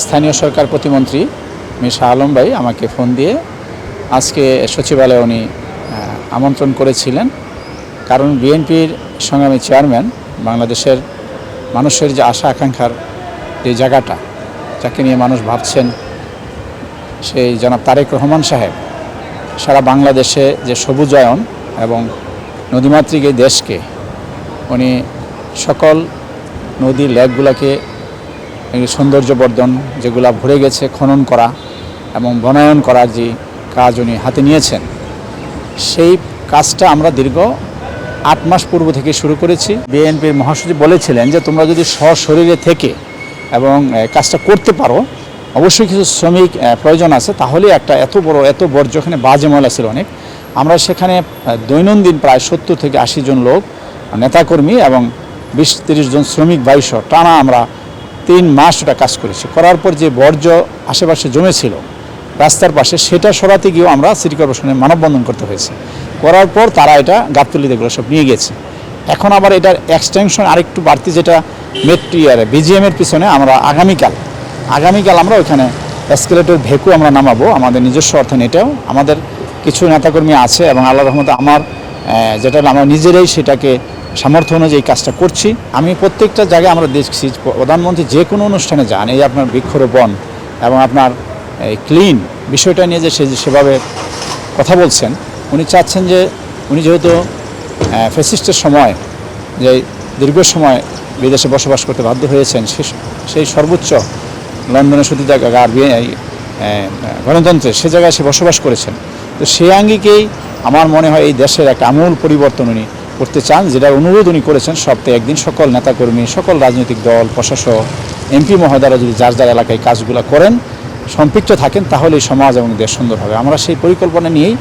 স্থানীয় সরকার প্রতিমন্ত্রী মির শাহ আলম ভাই আমাকে ফোন দিয়ে আজকে সচিবালয়ে উনি আমন্ত্রণ করেছিলেন। কারণ বিএনপির সংগ্রামী চেয়ারম্যান বাংলাদেশের মানুষের যে আশা আকাঙ্ক্ষার যে জায়গাটা, যাকে নিয়ে মানুষ ভাবছেন, সেই জনাব তারেক রহমান সাহেব সারা বাংলাদেশে যে সবুজায়ন এবং নদীমাতৃক এই দেশকে উনি সকল নদী লেকগুলোকে সৌন্দর্যবর্ধন যেগুলো ভরে গেছে খনন করা এবং বনায়ন করার যে কাজ উনি হাতে নিয়েছেন, সেই কাজটা আমরা দীর্ঘ 8 মাস পূর্ব থেকে শুরু করেছি। বিএনপির মহাসচিব বলেছিলেন যে তোমরা যদি সশরীরে থেকে এবং কাজটা করতে পারো, অবশ্যই কিছু শ্রমিক প্রয়োজন আছে, তাহলে একটা এত বর্জ্য, ওখানে বাজে ময়লা ছিল অনেক। আমরা সেখানে দৈনন্দিন প্রায় 70 থেকে 80 জন লোক নেতাকর্মী এবং 20-30 জন শ্রমিক 2200 টানা আমরা 3 মাস ওটা কাজ করেছি। করার পর যে বর্জ্য আশেপাশে জমেছিল রাস্তার পাশে, সেটা সরাতে গিয়েও আমরা সিটি কর্পোরেশনের মানববন্ধন করতে হয়েছে। করার পর তারা এটা গাবতলীতে এগুলো সব নিয়ে গেছে। এখন আবার এটার এক্সটেনশন আরেকটু বাড়তি, যেটা বিজিএমের পিছনে আমরা আগামীকাল আমরা ওইখানে এসকেলেটর ভেকু আমরা নামাবো আমাদের নিজস্ব অর্থায়ন। এটাও আমাদের কিছু নেতাকর্মী আছে এবং আল্লাহর রহমতে আমার যেটা আমরা নিজেরাই সেটাকে সামর্থ্য অনুযায়ী কাজটা করছি। আমি প্রত্যেকটা জায়গায় আমরা দেখছি প্রধানমন্ত্রী যে কোনো অনুষ্ঠানে যান, এই আপনার বৃক্ষরোপণ এবং আপনার ক্লিন বিষয়টা নিয়ে যে সেভাবে কথা বলছেন, উনি চাচ্ছেন যে উনি যেহেতু ফ্যাসিস্টের সময় যে দীর্ঘ সময় বিদেশে বসবাস করতে বাধ্য হয়েছেন, সেই সর্বোচ্চ লন্ডনের সতীদাগার গণতন্ত্রের সে জায়গায় সে বসবাস করেছেন। তো সেই আঙ্গিকেই আমার মনে হয় এই দেশের একটা আমূল পরিবর্তন উনি করতে চান, যেটার অনুরোধ উনি করেছেন সপ্তাহে একদিন সকল নেতাকর্মী, সকল রাজনৈতিক দল, প্রশাসক, এমপি মহোদয়রা যদি যার যার এলাকায় কাজগুলো করেন, সম্পৃক্ত থাকেন, তাহলে এই সমাজ এবং দেশ সুন্দর হবে। আমরা সেই পরিকল্পনা নিয়েই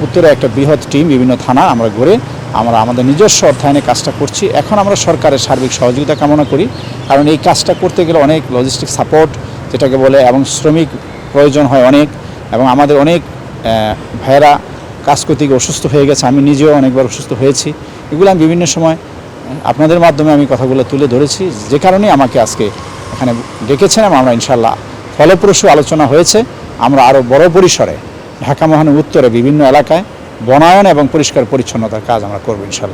উত্তরে একটা বৃহৎ টিম বিভিন্ন থানা আমরা গড়ে আমরা আমাদের নিজস্ব অর্থায়নে কাজটা করছি। এখন আমরা সরকারের সার্বিক সহযোগিতা কামনা করি, কারণ এই কাজটা করতে গেলে অনেক লজিস্টিক সাপোর্ট যেটাকে বলে, এবং শ্রমিক প্রয়োজন হয় অনেক, এবং আমাদের অনেক ভাইয়েরা কাজ করতে গিয়ে অসুস্থ হয়ে গেছে। আমি নিজেও অনেকবার অসুস্থ হয়েছি। এগুলো আমি বিভিন্ন সময় আপনাদের মাধ্যমে আমি কথাগুলো তুলে ধরেছি, যে কারণেই আমাকে আজকে এখানে ডেকেছেন এবং আমরা ইনশাল্লাহ ফলপ্রসূ আলোচনা হয়েছে। আমরা আরও বড় পরিসরে ঢাকা মহানগর উত্তরে বিভিন্ন এলাকায় বনায়ন এবং পরিষ্কার পরিচ্ছন্নতার কাজ আমরা করব ইনশাল্লাহ।